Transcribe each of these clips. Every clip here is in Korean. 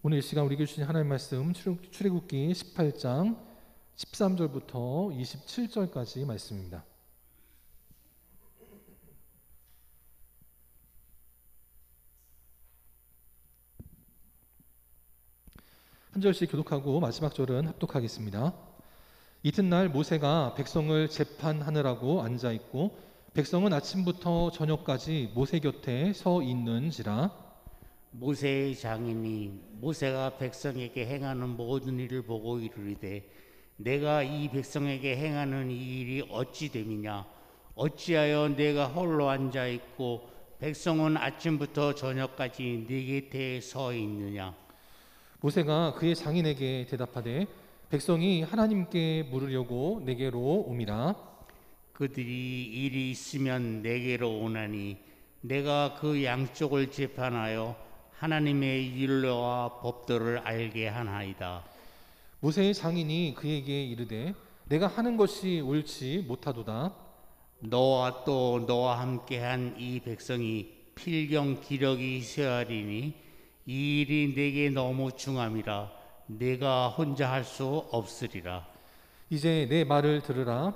오늘 이 시간 우리에게 주신 하나님의 말씀 출애굽기 18장 13절부터 27절까지 말씀입니다. 한 절씩 교독하고 마지막 절은 합독하겠습니다. 이튿날 모세가 백성을 재판하느라고 앉아있고 백성은 아침부터 저녁까지 모세 곁에 서 있는지라. 모세의 장인이 모세가 백성에게 행하는 모든 일을 보고 이르되 내가 이 백성에게 행하는 이 일이 어찌 됨이냐. 어찌하여 내가 홀로 앉아 있고 백성은 아침부터 저녁까지 네 곁에 서 있느냐. 모세가 그의 장인에게 대답하되 백성이 하나님께 물으려고 내게로 옴이라. 그들이 일이 있으면 내게로 오나니 내가 그 양쪽을 재판하여 하나님의 율례와 법도를 알게 하나이다. 모세의 장인이 그에게 이르되 내가 하는 것이 옳지 못하도다. 너와 또 너와 함께한 이 백성이 필경 기력이 쇠하리니 이 일이 내게 너무 중함이라 내가 혼자 할 수 없으리라. 이제 내 말을 들으라.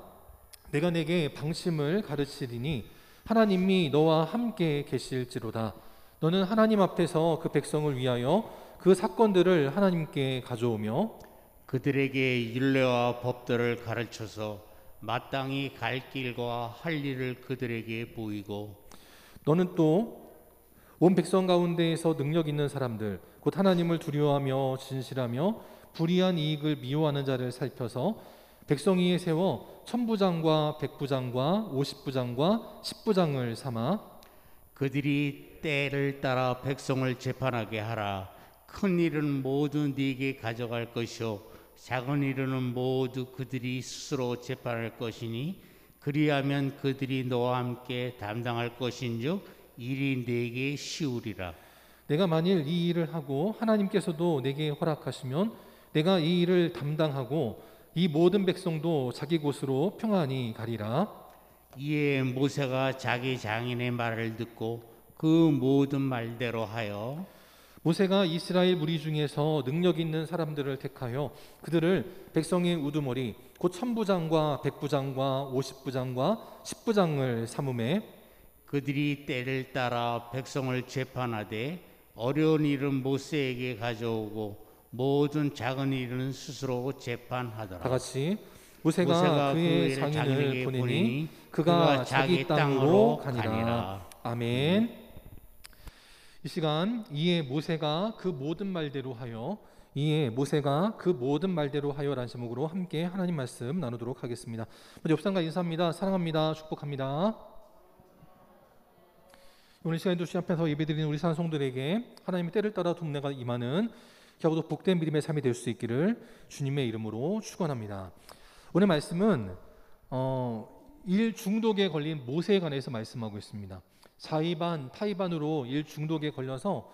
내가 내게 방심을 가르치리니 하나님이 너와 함께 계실지로다. 너는 하나님 앞에서 그 백성을 위하여 그 사건들을 하나님께 가져오며 그들에게 율례와 법도를 가르쳐서 마땅히 갈 길과 할 일을 그들에게 보이고 너는 또 온 백성 가운데에서 능력 있는 사람들 곧 하나님을 두려워하며 진실하며 불의한 이익을 미워하는 자를 살펴서 백성 위에 세워 천부장과 백부장과 50부장과 10부장을 삼아 그들이 때를 따라 백성을 재판하게 하라. 큰 일은 모두 네게 가져갈 것이요 작은 일은 모두 그들이 스스로 재판할 것이니 그리하면 그들이 너와 함께 담당할 것인즉 일이 네게 쉬우리라. 내가 만일 이 일을 하고 하나님께서도 내게 허락하시면 내가 이 일을 담당하고 이 모든 백성도 자기 곳으로 평안히 가리라. 이에 모세가 자기 장인의 말을 듣고 그 모든 말대로 하여 모세가 이스라엘 무리 중에서 능력 있는 사람들을 택하여 그들을 백성의 우두머리 곧 천부장과 백부장과 50부장과 10부장을 삼음에 그들이 때를 따라 백성을 재판하되 어려운 일은 모세에게 가져오고 모든 작은 일은 스스로 재판하더라. 다 같이 모세가 그의 장인을 보내니 그가 자기 땅으로 가니라. 아멘. 이 시간 이에 모세가 그 모든 말대로 하여 라는 제목으로 함께 하나님 말씀 나누도록 하겠습니다. 먼저 옆상과 인사합니다. 사랑합니다. 축복합니다. 오늘 시간에도 주님 앞에서 예배드리는 우리 산성들에게 하나님의 때를 따라 동네가 임하는 겨우도 복된 믿음의 삶이 될 수 있기를 주님의 이름으로 축원합니다. 오늘 말씀은 일 중독에 걸린 모세에 관해서 말씀하고 있습니다. 자의반 타의반으로 일 중독에 걸려서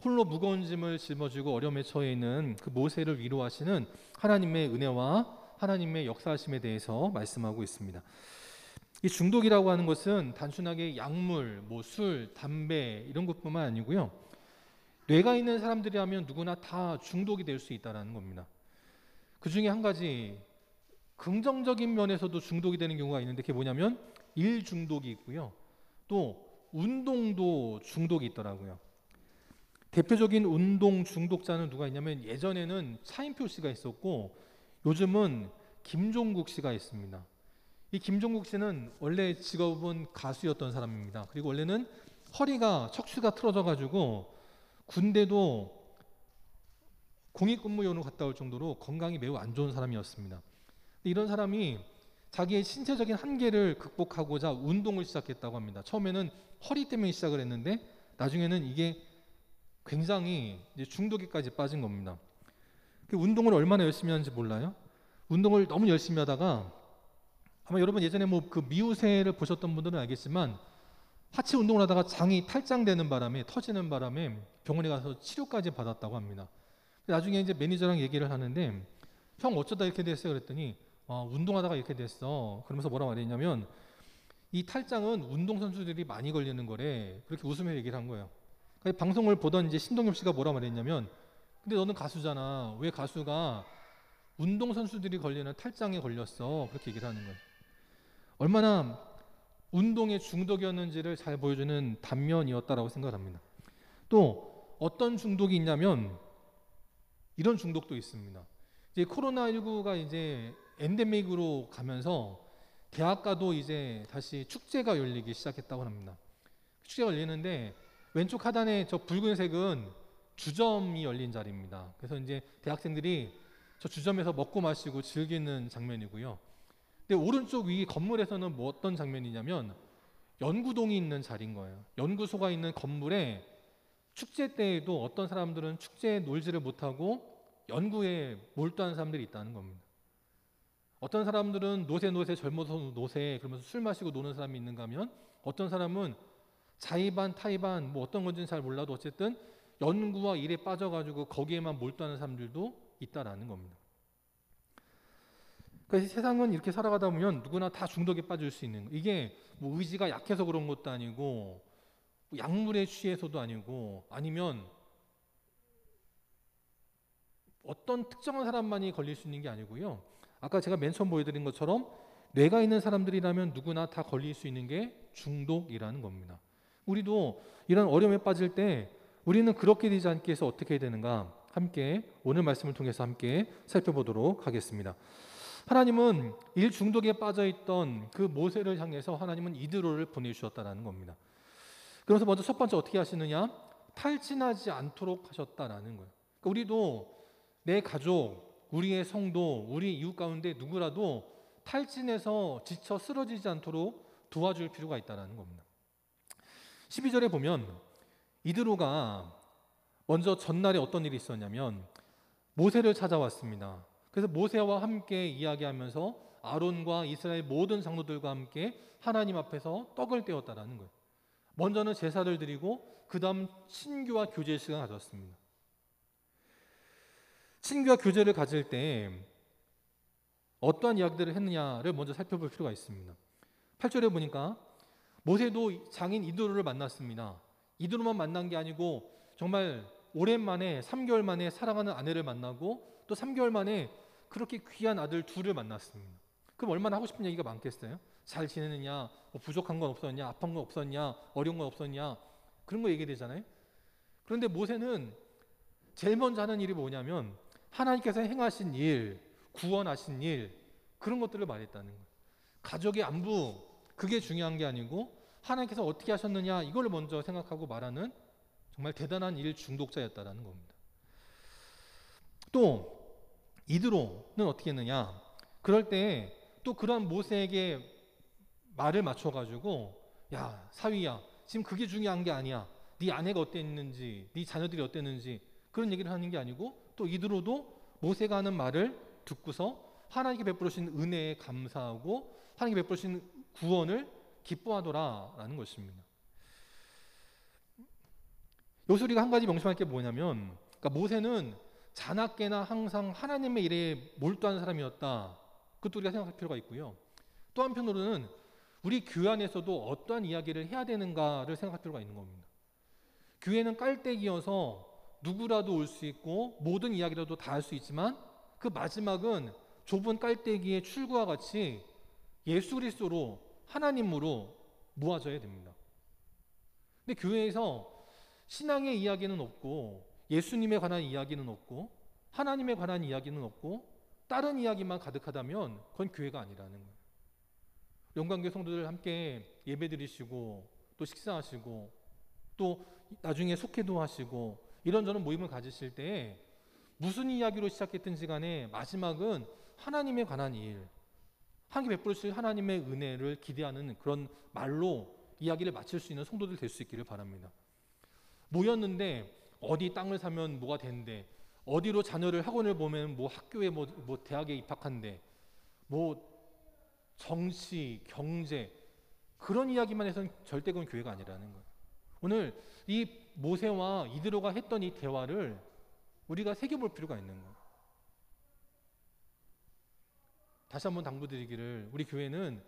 홀로 무거운 짐을 짊어지고 어려움에 처해 있는 그 모세를 위로하시는 하나님의 은혜와 하나님의 역사하심에 대해서 말씀하고 있습니다. 이 중독이라고 하는 것은 단순하게 약물, 술, 담배 이런 것뿐만 아니고요. 뇌가 있는 사람들이라면 누구나 다 중독이 될 수 있다는 겁니다. 그 중에 한 가지 긍정적인 면에서도 중독이 되는 경우가 있는데 그게 뭐냐면 일 중독이 있고요. 또 운동도 중독이 있더라고요. 대표적인 운동 중독자는 누가 있냐면 예전에는 차인표 씨가 있었고 요즘은 김종국 씨가 있습니다. 이 김종국 씨는 원래 직업은 가수였던 사람입니다. 그리고 원래는 허리가 척추가 틀어져 가지고 군대도 공익근무요원으로 갔다 올 정도로 건강이 매우 안 좋은 사람이었습니다. 이런 사람이 자기의 신체적인 한계를 극복하고자 운동을 시작했다고 합니다. 처음에는 허리 때문에 시작을 했는데 나중에는 이게 굉장히 이제 중독에까지 빠진 겁니다. 운동을 얼마나 열심히 하는지 몰라요? 운동을 너무 열심히 하다가 아마 여러분 예전에 그 미우새를 보셨던 분들은 알겠지만 하체 운동을 하다가 장이 탈장되는 바람에 터지는 바람에 병원에 가서 치료까지 받았다고 합니다. 나중에 이제 매니저랑 얘기를 하는데 형 어쩌다 이렇게 됐어요? 그랬더니 운동하다가 이렇게 됐어. 그러면서 뭐라 말했냐면 이 탈장은 운동선수들이 많이 걸리는 거래. 그렇게 웃으며 얘기를 한 거예요. 방송을 보던 이제 신동엽 씨가 뭐라 말했냐면 근데 너는 가수잖아. 왜 가수가 운동선수들이 걸리는 탈장에 걸렸어? 그렇게 얘기를 하는 거예요. 얼마나 운동에 중독이었는지를 잘 보여주는 단면이었다라고 생각합니다. 또 어떤 중독이 있냐면 이런 중독도 있습니다. 이제 코로나19가 이제 엔데믹으로 가면서 대학가도 이제 다시 축제가 열리기 시작했다고 합니다. 축제가 열리는데 왼쪽 하단에 저 붉은색은 주점이 열린 자리입니다. 그래서 이제 대학생들이 저 주점에서 먹고 마시고 즐기는 장면이고요. 근데 오른쪽 위 건물에서는 뭐 어떤 장면이냐면 연구동이 있는 자리인 거예요. 연구소가 있는 건물에 축제 때에도 어떤 사람들은 축제에 놀지를 못하고 연구에 몰두하는 사람들이 있다는 겁니다. 어떤 사람들은 노세 젊어서 노세 그러면서 술 마시고 노는 사람이 있는가 하면 어떤 사람은 자의반 타의반 뭐 어떤 건지는 잘 몰라도 어쨌든 연구와 일에 빠져가지고 거기에만 몰두하는 사람들도 있다라는 겁니다. 그래서 세상은 이렇게 살아가다 보면 누구나 다 중독에 빠질 수 있는 거예요. 이게 뭐 의지가 약해서 그런 것도 아니고 뭐 약물에 취해서도 아니고 아니면 어떤 특정한 사람만이 걸릴 수 있는 게 아니고요. 아까 제가 맨 처음 보여드린 것처럼 뇌가 있는 사람들이라면 누구나 다 걸릴 수 있는 게 중독이라는 겁니다. 우리도 이런 어려움에 빠질 때 우리는 그렇게 되지 않기 위해서 어떻게 해야 되는가 함께 오늘 말씀을 통해서 함께 살펴보도록 하겠습니다. 하나님은 일 중독에 빠져있던 그 모세를 향해서 하나님은 이드로를 보내주셨다는 겁니다. 그래서 먼저 첫 번째 어떻게 하시느냐? 탈진하지 않도록 하셨다라는 거예요. 그러니까 우리도 내 가족, 우리의 성도, 우리 이웃 가운데 누구라도 탈진해서 지쳐 쓰러지지 않도록 도와줄 필요가 있다는 겁니다. 12절에 보면 이드로가 먼저 전날에 어떤 일이 있었냐면 모세를 찾아왔습니다. 그래서 모세와 함께 이야기하면서 아론과 이스라엘 모든 장로들과 함께 하나님 앞에서 떡을 떼었다라는 거예요. 먼저는 제사를 드리고 그 다음 친교와 교제 시간을 가졌습니다. 친교와 교제를 가질 때 어떠한 이야기들을 했느냐를 먼저 살펴볼 필요가 있습니다. 8절에 보니까 모세도 장인 이드로를 만났습니다. 이드로만 만난 게 아니고 정말 오랜만에 3개월 만에 사랑하는 아내를 만나고 또 3개월 만에 그렇게 귀한 아들 둘을 만났습니다. 그럼 얼마나 하고 싶은 얘기가 많겠어요? 잘 지내느냐, 뭐 부족한 건 없었냐, 아픈 건 없었냐, 어려운 건 없었냐 그런 거 얘기되잖아요. 그런데 모세는 제일 먼저 하는 일이 뭐냐면 하나님께서 행하신 일, 구원하신 일 그런 것들을 말했다는 거예요. 가족의 안부 그게 중요한 게 아니고 하나님께서 어떻게 하셨느냐 이걸 먼저 생각하고 말하는 정말 대단한 일 중독자였다라는 겁니다. 또 이드로는 어떻게 했느냐? 그럴 때 또 그런 모세에게 말을 맞춰가지고 야 사위야 지금 그게 중요한 게 아니야. 네 아내가 어땠는지 네 자녀들이 어땠는지 그런 얘기를 하는 게 아니고 또 이드로도 모세가 하는 말을 듣고서 하나님께 베풀으신 은혜에 감사하고 하나님께 베풀으신 구원을 기뻐하더라라는 것입니다. 여기서 우리가 한 가지 명심할 게 뭐냐면 그러니까 모세는 자나깨나 항상 하나님의 일에 몰두하는 사람이었다. 그것도 우리가 생각할 필요가 있고요. 또 한편으로는 우리 교회 안에서도 어떠한 이야기를 해야 되는가를 생각할 필요가 있는 겁니다. 교회는 깔때기여서 누구라도 올 수 있고 모든 이야기라도 다 할 수 있지만 그 마지막은 좁은 깔때기의 출구와 같이 예수 그리스도로 하나님으로 모아져야 됩니다. 근데 교회에서 신앙의 이야기는 없고 예수님에 관한 이야기는 없고 하나님에 관한 이야기는 없고 다른 이야기만 가득하다면 그건 교회가 아니라는 거예요. 영광교회 성도들 함께 예배드리시고 또 식사하시고 또 나중에 속회도 하시고 이런저런 모임을 가지실 때 무슨 이야기로 시작했든지 간에 마지막은 하나님에 관한 일, 하나님께 베풀으실 하나님의 은혜를 기대하는 그런 말로 이야기를 마칠 수 있는 성도들 될 수 있기를 바랍니다. 모였는데 어디 땅을 사면 뭐가 된대, 어디로 자녀를 학원을 보면 뭐 학교에 뭐 대학에 입학한대, 뭐 정치, 경제 그런 이야기만 해서는 절대 그건 교회가 아니라는 거예요. 오늘 이 모세와 이드로가 했던 이 대화를 우리가 새겨볼 필요가 있는 거예요. 다시 한번 당부드리기를 우리 교회는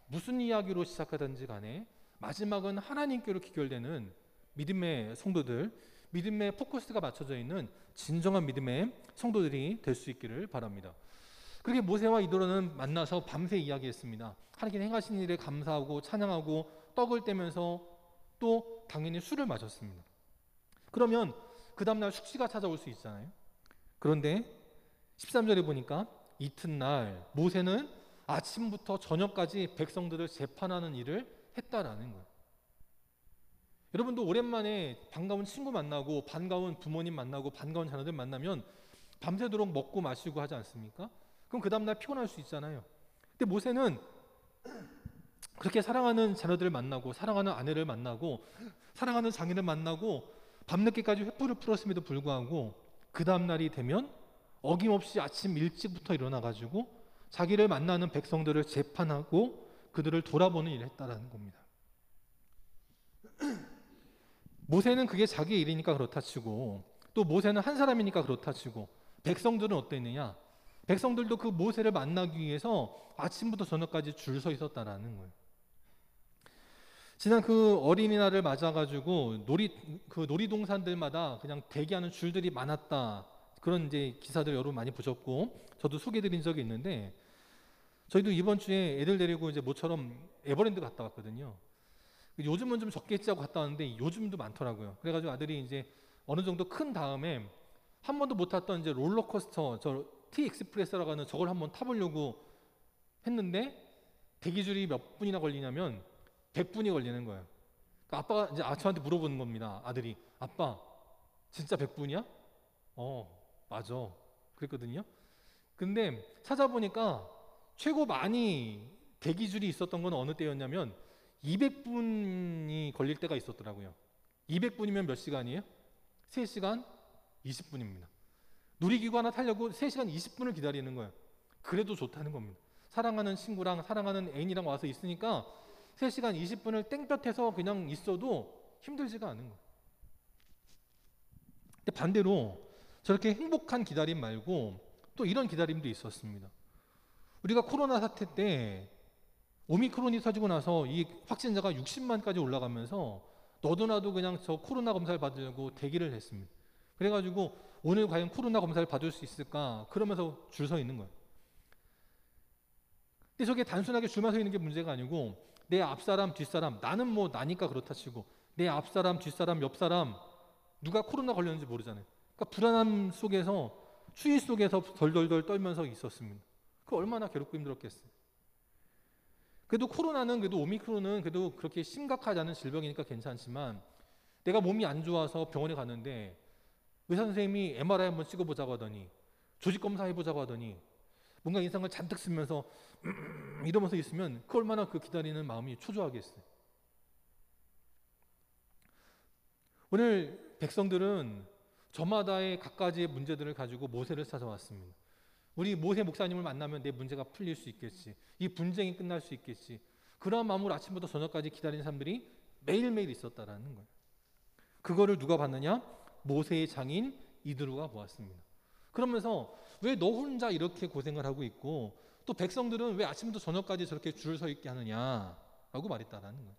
무슨 이야기로 시작하든지 간에 마지막은 하나님께로 귀결되는 믿음의 성도들, 믿음의 포커스가 맞춰져 있는 진정한 믿음의 성도들이 될 수 있기를 바랍니다. 그렇게 모세와 이드로는 만나서 밤새 이야기했습니다. 하나님께 행하신 일에 감사하고 찬양하고 떡을 떼면서 또 당연히 술을 마셨습니다. 그러면 그 다음날 숙취가 찾아올 수 있잖아요. 그런데 13절에 보니까 이튿날 모세는 아침부터 저녁까지 백성들을 재판하는 일을 했다라는 거예요. 여러분도 오랜만에 반가운 친구 만나고 반가운 부모님 만나고 반가운 자녀들 만나면 밤새도록 먹고 마시고 하지 않습니까? 그럼 그 다음날 피곤할 수 있잖아요. 근데 모세는 그렇게 사랑하는 자녀들을 만나고 사랑하는 아내를 만나고 사랑하는 장인을 만나고 밤늦게까지 횃불을 풀었음에도 불구하고 그 다음날이 되면 어김없이 아침 일찍부터 일어나가지고 자기를 만나는 백성들을 재판하고 그들을 돌아보는 일을 했다라는 겁니다. 모세는 그게 자기의 일이니까 그렇다 치고 또 모세는 한 사람이니까 그렇다 치고 백성들은 어땠느냐? 백성들도 그 모세를 만나기 위해서 아침부터 저녁까지 줄 서 있었다라는 거예요. 지난 그 어린이날을 맞아가지고 놀이동산들마다 그냥 대기하는 줄들이 많았다. 그런 이제 기사들 여러분 많이 보셨고 저도 소개해드린 적이 있는데 저희도 이번 주에 애들 데리고 이제 모처럼 에버랜드 갔다 왔거든요. 요즘은 좀 적겠지 하고 갔다 왔는데 요즘도 많더라고요. 그래가지고 아들이 이제 어느 정도 큰 다음에 한 번도 못 탔던 이제 롤러코스터 저 T-익스프레스라고 하는 저걸 한번 타보려고 했는데 대기줄이 몇 분이나 걸리냐면 100분이 걸리는 거예요. 그러니까 아빠가 이제 저한테 물어보는 겁니다. 아들이 아빠 진짜 100분이야? 맞아. 그랬거든요. 근데 찾아보니까 최고 많이 대기줄이 있었던 건 어느 때였냐면 200분이 걸릴 때가 있었더라고요. 200분이면 몇 시간이에요? 3시간 20분입니다. 놀이기구 하나 타려고 3시간 20분을 기다리는 거예요. 그래도 좋다는 겁니다. 사랑하는 친구랑 사랑하는 애인이랑 와서 있으니까 3시간 20분을 땡볕에서 그냥 있어도 힘들지가 않은 거예요. 근데 반대로 저렇게 행복한 기다림 말고 또 이런 기다림도 있었습니다. 우리가 코로나 사태 때 오미크론이 터지고 나서 이 확진자가 60만까지 올라가면서 너도 나도 그냥 저 코로나 검사를 받으려고 대기를 했습니다. 그래가지고 오늘 과연 코로나 검사를 받을 수 있을까? 그러면서 줄 서 있는 거예요. 근데 저게 단순하게 줄만 서 있는 게 문제가 아니고 내 앞사람, 뒷사람, 나는 뭐 나니까 그렇다 치고 내 앞사람, 뒷사람, 옆사람 누가 코로나 걸렸는지 모르잖아요. 그러니까 불안함 속에서 추위 속에서 덜덜덜 떨면서 있었습니다. 그 얼마나 괴롭고 힘들었겠어요. 그래도 코로나는 그래도 오미크론은 그래도 그렇게 심각하지 않은 질병이니까 괜찮지만 내가 몸이 안 좋아서 병원에 갔는데 의사 선생님이 MRI 한번 찍어보자고 하더니 조직 검사 해보자고 하더니 뭔가 인상을 잔뜩 쓰면서 이러면서 있으면 그 얼마나 그 기다리는 마음이 초조하겠어요. 오늘 백성들은 저마다의 각가지의 문제들을 가지고 모세를 찾아왔습니다. 우리 모세 목사님을 만나면 내 문제가 풀릴 수 있겠지. 이 분쟁이 끝날 수 있겠지. 그런 마음으로 아침부터 저녁까지 기다리는 사람들이 매일매일 있었다라는 거예요. 그거를 누가 봤느냐? 모세의 장인 이드로가 보았습니다. 그러면서 왜 너 혼자 이렇게 고생을 하고 있고 또 백성들은 왜 아침부터 저녁까지 저렇게 줄 서 있게 하느냐라고 말했다라는 거예요.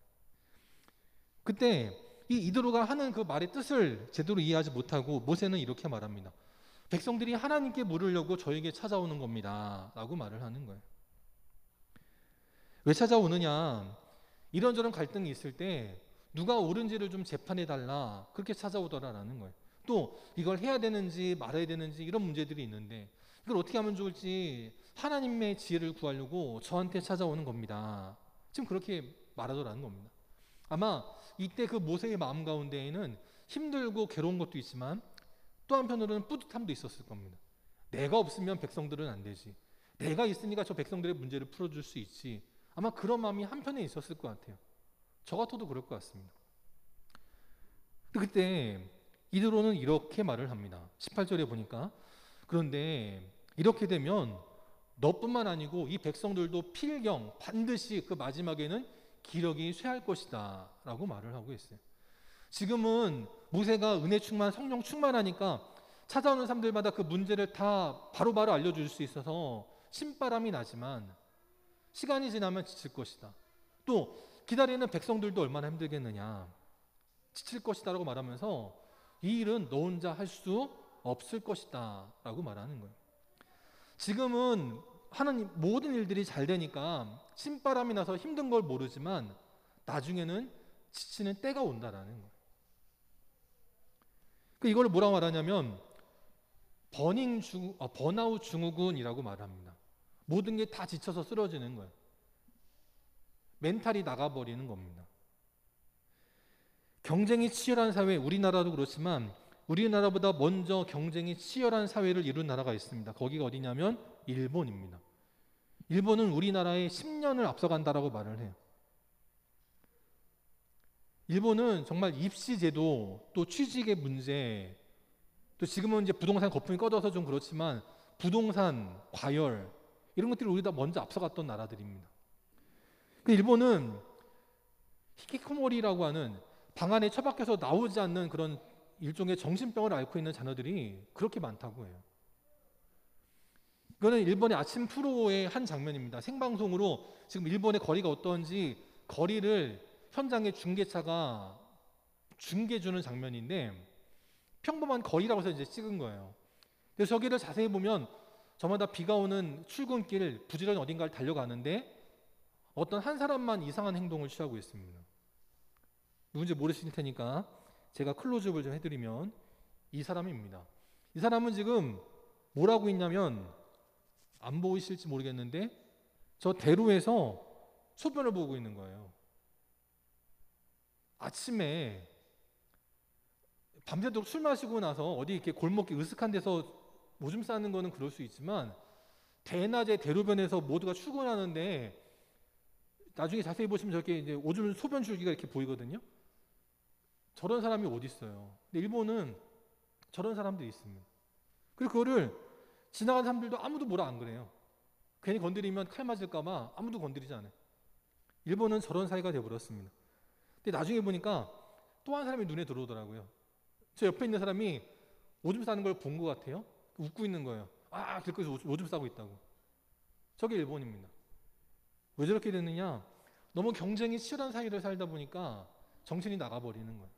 그때 이 이드로가 하는 그 말의 뜻을 제대로 이해하지 못하고 모세는 이렇게 말합니다. 백성들이 하나님께 물으려고 저에게 찾아오는 겁니다. 라고 말을 하는 거예요. 왜 찾아오느냐? 이런저런 갈등이 있을 때 누가 옳은지를 좀 재판해달라. 그렇게 찾아오더라라는 거예요. 또 이걸 해야 되는지 말아야 되는지 이런 문제들이 있는데 이걸 어떻게 하면 좋을지 하나님의 지혜를 구하려고 저한테 찾아오는 겁니다. 지금 그렇게 말하더라는 겁니다. 아마 이때 그 모세의 마음 가운데에는 힘들고 괴로운 것도 있지만 또 한편으로는 뿌듯함도 있었을 겁니다. 내가 없으면 백성들은 안 되지. 내가 있으니까 저 백성들의 문제를 풀어줄 수 있지. 아마 그런 마음이 한편에 있었을 것 같아요. 저 같아도 그럴 것 같습니다. 그때 이드로는 이렇게 말을 합니다. 18절에 보니까 그런데 이렇게 되면 너뿐만 아니고 이 백성들도 필경 반드시 그 마지막에는 기력이 쇠할 것이다 라고 말을 하고 있어요. 지금은 모세가 은혜 충만 성령 충만하니까 찾아오는 사람들마다 그 문제를 다 바로바로 알려줄 수 있어서 신바람이 나지만 시간이 지나면 지칠 것이다. 또 기다리는 백성들도 얼마나 힘들겠느냐. 지칠 것이다 라고 말하면서 이 일은 너 혼자 할 수 없을 것이다 라고 말하는 거예요. 지금은 하는 모든 일들이 잘 되니까 신바람이 나서 힘든 걸 모르지만 나중에는 지치는 때가 온다라는 거예요. 이걸 뭐라고 말하냐면 번아웃 증후군이라고 말합니다. 모든 게 다 지쳐서 쓰러지는 거예요. 멘탈이 나가버리는 겁니다. 경쟁이 치열한 사회, 우리나라도 그렇지만 우리나라보다 먼저 경쟁이 치열한 사회를 이룬 나라가 있습니다. 거기가 어디냐면 일본입니다. 일본은 우리나라의 10년을 앞서간다라고 말을 해요. 일본은 정말 입시제도, 또 취직의 문제, 또 지금은 이제 부동산 거품이 꺼져서 좀 그렇지만 부동산, 과열 이런 것들이 우리보다 먼저 앞서갔던 나라들입니다. 일본은 히키코모리라고 하는 방 안에 처박혀서 나오지 않는 그런 일종의 정신병을 앓고 있는 자녀들이 그렇게 많다고 해요. 이거는 일본의 아침 프로의 한 장면입니다. 생방송으로 지금 일본의 거리가 어떤지 거리를 현장의 중계차가 중계주는 장면인데 평범한 거리라고 해서 이제 찍은 거예요. 그래서 저기를 자세히 보면 저마다 비가 오는 출근길 부지런히 어딘가를 달려가는데 어떤 한 사람만 이상한 행동을 취하고 있습니다. 누군지 모르실 테니까 제가 클로즈업을 좀 해드리면 이 사람입니다. 이 사람은 지금 뭘 하고 있냐면 안 보이실지 모르겠는데 저 대로에서 소변을 보고 있는 거예요. 아침에 밤새도록 술 마시고 나서 어디 이렇게 골목길 으슥한 데서 오줌 싸는 거는 그럴 수 있지만 대낮에 대로변에서 모두가 출근하는데 나중에 자세히 보시면 저렇게 이제 오줌 소변 줄기가 이렇게 보이거든요. 저런 사람이 어디 있어요? 근데 일본은 저런 사람들이 있습니다. 그리고 그거를 지나가는 사람들도 아무도 뭐라 안 그래요. 괜히 건드리면 칼 맞을까봐 아무도 건드리지 않아요. 일본은 저런 사회가 되어버렸습니다. 근데 나중에 보니까 또 한 사람이 눈에 들어오더라고요. 저 옆에 있는 사람이 오줌 싸는 걸 본 것 같아요. 웃고 있는 거예요. 아, 길거리에서 오줌 싸고 있다고. 저게 일본입니다. 왜 저렇게 됐느냐? 너무 경쟁이 치열한 사회를 살다 보니까 정신이 나가버리는 거예요.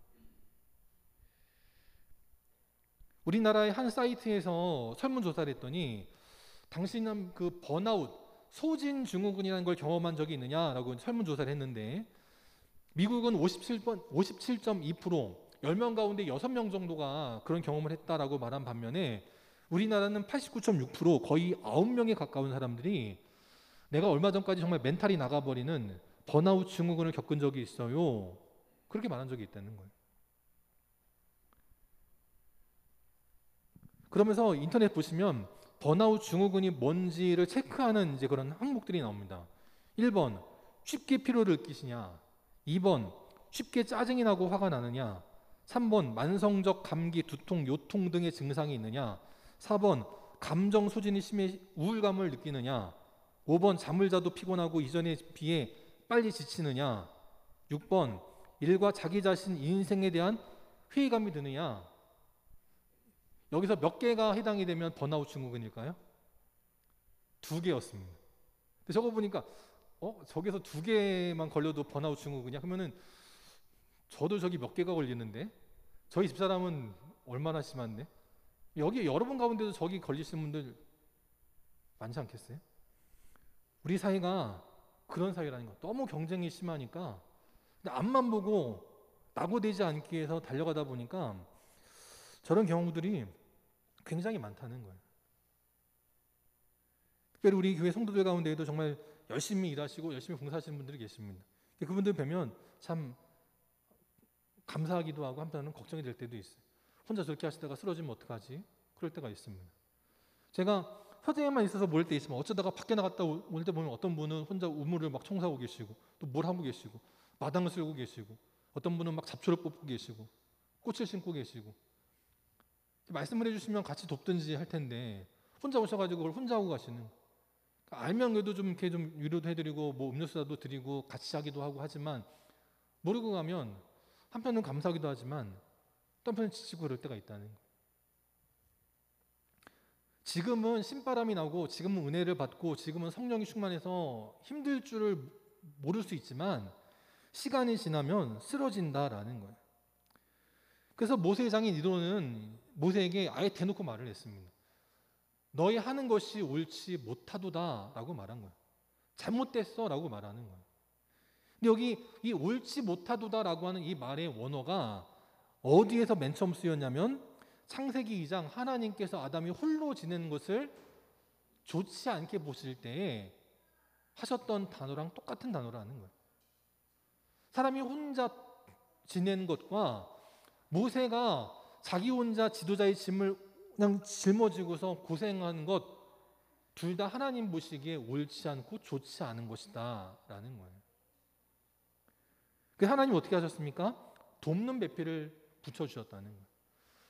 우리나라의 한 사이트에서 설문조사를 했더니 당신은 그 번아웃, 소진 증후군이라는 걸 경험한 적이 있느냐라고 설문조사를 했는데 미국은 57.2%, 10명 가운데 6명 정도가 그런 경험을 했다라고 말한 반면에 우리나라는 89.6%, 거의 9명에 가까운 사람들이 내가 얼마 전까지 정말 멘탈이 나가버리는 번아웃 증후군을 겪은 적이 있어요. 그렇게 말한 적이 있다는 거예요. 그러면서 인터넷 보시면 번아웃 증후군이 뭔지를 체크하는 이제 그런 항목들이 나옵니다. 1번, 쉽게 피로를 느끼시냐? 2번, 쉽게 짜증이 나고 화가 나느냐? 3번, 만성적 감기, 두통, 요통 등의 증상이 있느냐? 4번, 감정 소진이 심해 우울감을 느끼느냐? 5번, 잠을 자도 피곤하고 이전에 비해 빨리 지치느냐? 6번, 일과 자기 자신 인생에 대한 회의감이 드느냐? 여기서 몇 개가 해당이 되면 번아웃 증후군일까요? 2개였습니다. 근데 저거 보니까 저기서 2개만 걸려도 번아웃 증후군이야? 그러면은 저도 저기 몇 개가 걸리는데 저희 집사람은 얼마나 심한데? 여기 여러분 가운데도 저기 걸리시는 분들 많지 않겠어요? 우리 사회가 그런 사회라는 거. 너무 경쟁이 심하니까 앞만 보고 낙오되지 않기 위해서 달려가다 보니까 저런 경우들이 굉장히 많다는 거예요. 특별히 우리 교회 성도들 가운데에도 정말 열심히 일하시고 열심히 봉사하시는 분들이 계십니다. 그분들 뵈면 참 감사하기도 하고 한편으로는 걱정이 될 때도 있어요. 혼자 저렇게 하시다가 쓰러지면 어떡하지? 그럴 때가 있습니다. 제가 서재에만 있어서 모일 때 있으면 어쩌다가 밖에 나갔다 올 때 보면 어떤 분은 혼자 우물을 막 청소하고 계시고 또 뭘 하고 계시고 마당을 쓸고 계시고 어떤 분은 막 잡초를 뽑고 계시고 꽃을 심고 계시고 말씀을 해주시면 같이 돕든지 할 텐데 혼자 오셔가지고 그걸 혼자 하고 가시는 알면 그래도 좀 이렇게 좀 위로도 해드리고 뭐 음료수라도 드리고 같이 하기도 하고 하지만 모르고 가면 한편은 감사하기도 하지만 또 한편은 지치고 그럴 때가 있다는 거예요. 지금은 신바람이 나고 지금은 은혜를 받고 지금은 성령이 충만해서 힘들 줄을 모를 수 있지만 시간이 지나면 쓰러진다라는 거예요. 그래서 모세의 장인 이도는 모세에게 아예 대놓고 말을 했습니다. 너희 하는 것이 옳지 못하도다 라고 말한 거예요. 잘못됐어 라고 말하는 거예요. 근데 여기 이 옳지 못하도다 라고 하는 이 말의 원어가 어디에서 맨 처음 쓰였냐면 창세기 2장 하나님께서 아담이 홀로 지내는 것을 좋지 않게 보실 때에 하셨던 단어랑 똑같은 단어라는 거예요. 사람이 혼자 지내는 것과 모세가 자기 혼자 지도자의 짐을 그냥 짊어지고서 고생하는 것 둘 다 하나님 보시기에 옳지 않고 좋지 않은 것이다 라는 거예요. 그래서 하나님 어떻게 하셨습니까? 돕는 배필을 붙여주셨다는 거예요.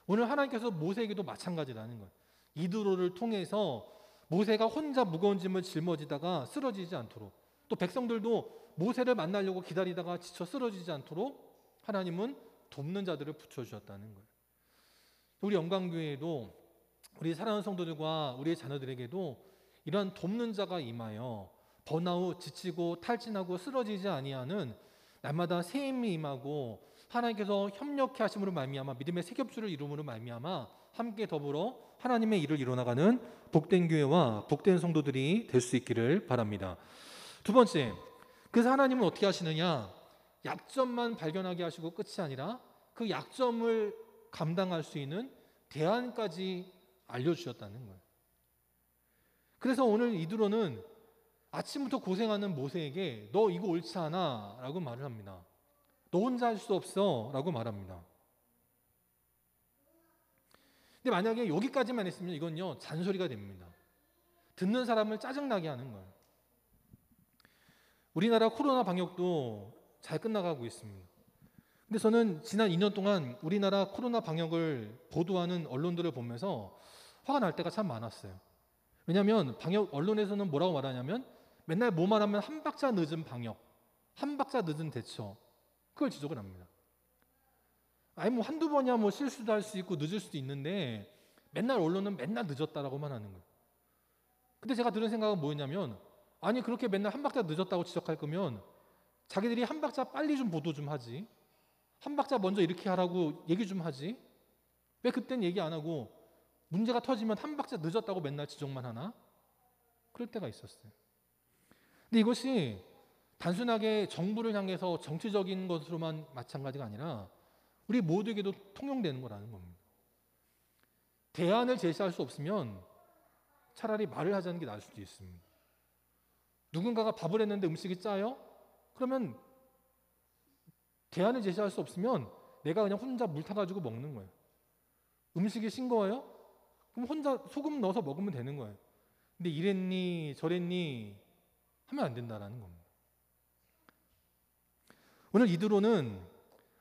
오늘 하나님께서 모세에게도 마찬가지라는 거예요. 이드로를 통해서 모세가 혼자 무거운 짐을 짊어지다가 쓰러지지 않도록, 또 백성들도 모세를 만나려고 기다리다가 지쳐 쓰러지지 않도록 하나님은 돕는 자들을 붙여주셨다는 거예요. 우리 영광교회에도 우리 사랑하는 성도들과 우리의 자녀들에게도 이러한 돕는 자가 임하여 번아웃, 지치고 탈진하고 쓰러지지 아니하는 날마다 새 힘이 임하고 하나님께서 협력해 하심으로 말미암아 믿음의 새 겹수를 이룸으로 말미암아 함께 더불어 하나님의 일을 이뤄나가는 복된 교회와 복된 성도들이 될 수 있기를 바랍니다. 두 번째, 그래서 하나님은 어떻게 하시느냐? 약점만 발견하게 하시고 끝이 아니라 그 약점을 감당할 수 있는 대안까지 알려주셨다는 거예요. 그래서 오늘 이드로는 아침부터 고생하는 모세에게 너 이거 옳지 않아 라고 말을 합니다. 너 혼자 할 수 없어 라고 말합니다. 근데 만약에 여기까지만 했으면 이건요 잔소리가 됩니다. 듣는 사람을 짜증나게 하는 거예요. 우리나라 코로나 방역도 잘 끝나가고 있습니다. 근데 저는 지난 2년 동안 우리나라 코로나 방역을 보도하는 언론들을 보면서 화가 날 때가 참 많았어요. 왜냐하면 방역 언론에서는 뭐라고 말하냐면 맨날 뭐 말하면 한 박자 늦은 방역, 한 박자 늦은 대처, 그걸 지적을 합니다. 아니 뭐 한두 번이야 뭐 실수도 할 수 있고 늦을 수도 있는데 맨날 언론은 맨날 늦었다라고만 하는 거예요. 근데 제가 들은 생각은 뭐였냐면 아니 그렇게 맨날 한 박자 늦었다고 지적할 거면 자기들이 한 박자 빨리 좀 보도 좀 하지, 한 박자 먼저 이렇게 하라고 얘기 좀 하지, 왜 그땐 얘기 안 하고 문제가 터지면 한 박자 늦었다고 맨날 지적만 하나? 그럴 때가 있었어요. 근데 이것이 단순하게 정부를 향해서 정치적인 것으로만 마찬가지가 아니라 우리 모두에게도 통용되는 거라는 겁니다. 대안을 제시할 수 없으면 차라리 말을 하자는 게 나을 수도 있습니다. 누군가가 밥을 했는데 음식이 짜요? 그러면 대안을 제시할 수 없으면 내가 그냥 혼자 물 타가지고 먹는 거예요. 음식이 싱거워요? 그럼 혼자 소금 넣어서 먹으면 되는 거예요. 근데 이랬니 저랬니 하면 안 된다라는 겁니다. 오늘 이드로는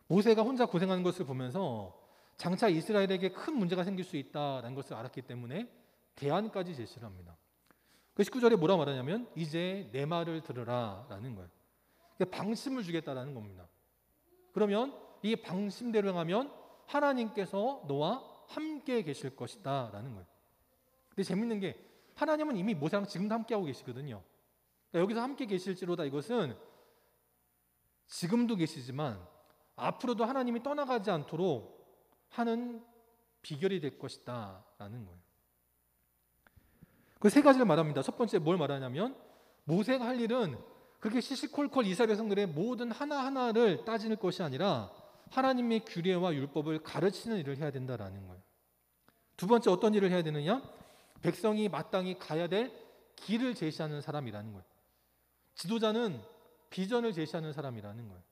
모세가 혼자 고생하는 것을 보면서 장차 이스라엘에게 큰 문제가 생길 수 있다는 것을 알았기 때문에 대안까지 제시를 합니다. 그 19절에 뭐라고 말하냐면 이제 내 말을 들으라 라는 거예요. 방심을 주겠다라는 겁니다. 그러면 이 방심대로 하면 하나님께서 너와 함께 계실 것이다 라는 거예요. 근데 재밌는 게 하나님은 이미 모세랑 지금도 함께하고 계시거든요. 그러니까 여기서 함께 계실지로다 이것은 지금도 계시지만 앞으로도 하나님이 떠나가지 않도록 하는 비결이 될 것이다 라는 거예요. 그 세 가지를 말합니다. 첫 번째 뭘 말하냐면 모세가 할 일은 그렇게 시시콜콜 이스라엘 백성들의 모든 하나하나를 따지는 것이 아니라 하나님의 규례와 율법을 가르치는 일을 해야 된다라는 거예요. 두 번째 어떤 일을 해야 되느냐? 백성이 마땅히 가야 될 길을 제시하는 사람이라는 거예요. 지도자는 비전을 제시하는 사람이라는 거예요.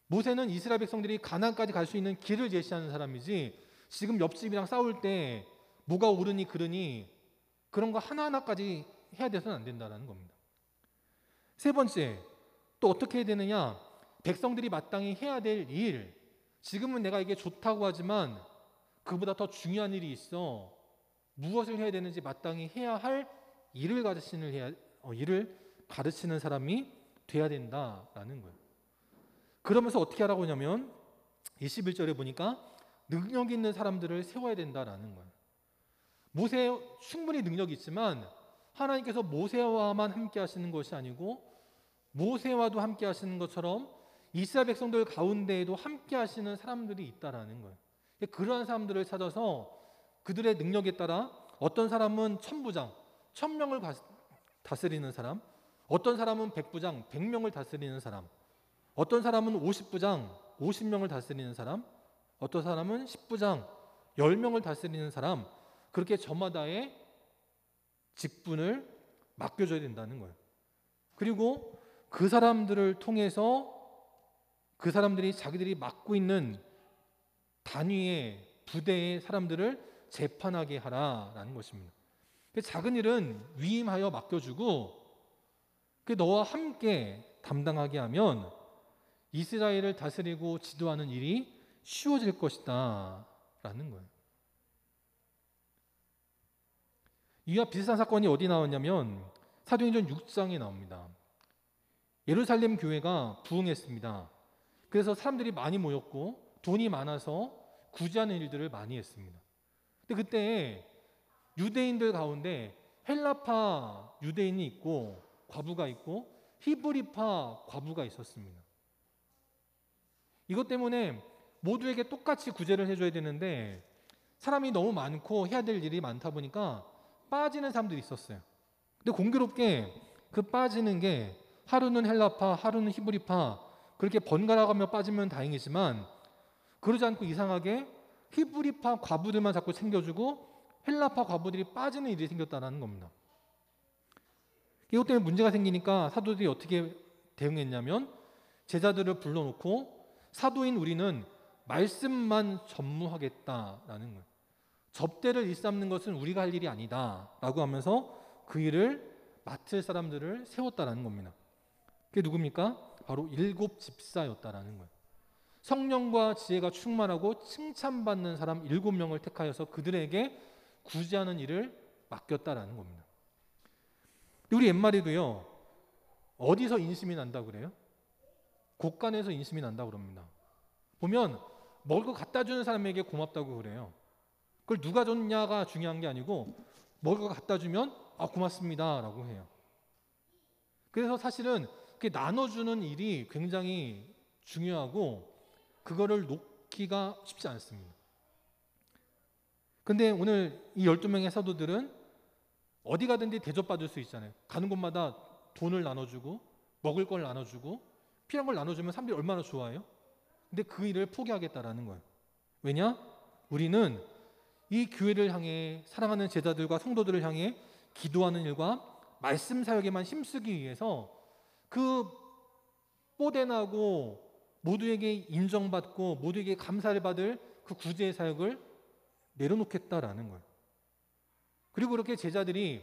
모세는 이스라엘 백성들이 가나안까지 갈 수 있는 길을 제시하는 사람이지 지금 옆집이랑 싸울 때 뭐가 옳으니 그르니 그런 거 하나하나까지 해야 돼서는 안 된다는 겁니다. 세 번째, 또 어떻게 해야 되느냐? 백성들이 마땅히 해야 될 일, 지금은 내가 이게 좋다고 하지만 그보다 더 중요한 일이 있어. 무엇을 해야 되는지 마땅히 해야 할 일을 가르치는 사람이 돼야 된다라는 거예요. 그러면서 어떻게 하라고 하냐면 21절에 보니까 능력 있는 사람들을 세워야 된다라는 거예요. 모세 충분히 능력이 있지만 하나님께서 모세와만 함께 하시는 것이 아니고 모세와도 함께 하시는 것처럼 이스라엘 백성들 가운데에도 함께 하시는 사람들이 있다라는 거예요. 그러한 사람들을 찾아서 그들의 능력에 따라 어떤 사람은 천부장, 1000명을 다스리는 사람, 어떤 사람은 백부장, 100명을 다스리는 사람, 어떤 사람은 50부장, 50명을 다스리는 사람, 어떤 사람은 10부장, 10명을 다스리는 사람, 그렇게 저마다의 직분을 맡겨줘야 된다는 거예요. 그리고 그 사람들을 통해서 그 사람들이 자기들이 맡고 있는 단위의 부대의 사람들을 재판하게 하라라는 것입니다. 작은 일은 위임하여 맡겨주고 너와 함께 담당하게 하면 이스라엘을 다스리고 지도하는 일이 쉬워질 것이다 라는 거예요. 이와 비슷한 사건이 어디 나왔냐면 사도행전 6장에 나옵니다. 예루살렘 교회가 부흥했습니다. 그래서 사람들이 많이 모였고 돈이 많아서 구제하는 일들을 많이 했습니다. 근데 그때 유대인들 가운데 헬라파 유대인이 있고 과부가 있고 히브리파 과부가 있었습니다. 이것 때문에 모두에게 똑같이 구제를 해줘야 되는데 사람이 너무 많고 해야 될 일이 많다 보니까 빠지는 사람들이 있었어요. 근데 공교롭게 그 빠지는 게 하루는 헬라파, 하루는 히브리파 그렇게 번갈아가며 빠지면 다행이지만 그러지 않고 이상하게 히브리파 과부들만 자꾸 챙겨주고 헬라파 과부들이 빠지는 일이 생겼다는 겁니다. 이것 때문에 문제가 생기니까 사도들이 어떻게 대응했냐면 제자들을 불러놓고 사도인 우리는 말씀만 전무하겠다라는 거예요. 접대를 일삼는 것은 우리가 할 일이 아니다 라고 하면서 그 일을 맡을 사람들을 세웠다라는 겁니다. 그게 누굽니까? 바로 7 집사였다라는 거예요. 성령과 지혜가 충만하고 칭찬받는 사람 7명을 택하여서 그들에게 구제하는 일을 맡겼다라는 겁니다. 우리 옛말에도요, 어디서 인심이 난다고 그래요? 곳간에서 인심이 난다고 그럽니다. 보면 먹을 거 갖다 주는 사람에게 고맙다고 그래요. 그걸 누가 줬냐가 중요한 게 아니고 먹을 거 갖다 주면 고맙습니다 라고 해요. 그래서 사실은 그게 나눠주는 일이 굉장히 중요하고 그거를 놓기가 쉽지 않습니다. 근데 오늘 이 12명의 사도들은 어디 가든지 대접받을 수 있잖아요. 가는 곳마다 돈을 나눠주고 먹을 걸 나눠주고 필요한 걸 나눠주면 사람들이 얼마나 좋아해요? 근데 그 일을 포기하겠다라는 거예요. 왜냐? 우리는 이 교회를 향해 사랑하는 제자들과 성도들을 향해 기도하는 일과 말씀 사역에만 힘쓰기 위해서 그 뽀대나고 모두에게 인정받고 모두에게 감사를 받을 그 구제의 사역을 내려놓겠다라는 거예요. 그리고 그렇게 제자들이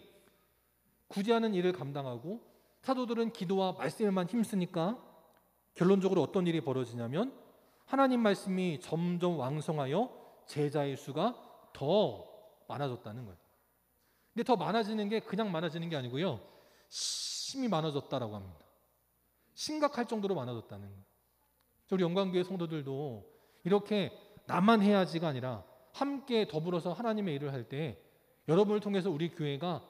구제하는 일을 감당하고 사도들은 기도와 말씀에만 힘쓰니까 결론적으로 어떤 일이 벌어지냐면 하나님 말씀이 점점 왕성하여 제자의 수가 더 많아졌다는 거예요. 근데 더 많아지는 게 그냥 많아지는 게 아니고요. 심히 많아졌다라고 합니다. 심각할 정도로 많아졌다는 거예요. 우리 영광교회 성도들도 이렇게 나만 해야지가 아니라 함께 더불어서 하나님의 일을 할 때 여러분을 통해서 우리 교회가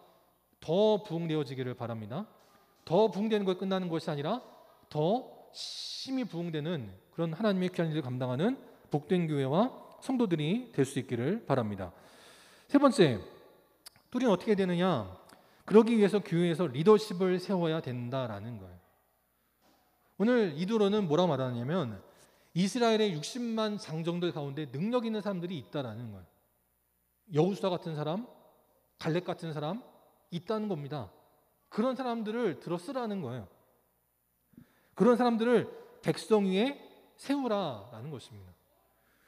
더 부흥되어지기를 바랍니다. 더 부흥되는 것이 끝나는 것이 아니라 더 심히 부흥되는 그런 하나님의 귀한 일을 감당하는 복된 교회와 성도들이 될 수 있기를 바랍니다. 세 번째, 또 우리는 어떻게 되느냐? 그러기 위해서 교회에서 리더십을 세워야 된다라는 거예요. 오늘 이두로는 뭐라고 말하냐면 이스라엘의 60만 장정들 가운데 능력 있는 사람들이 있다라는 거예요. 여호수아 같은 사람, 갈렙 같은 사람 있다는 겁니다. 그런 사람들을 들어 쓰라는 거예요. 그런 사람들을 백성 위에 세우라라는 것입니다.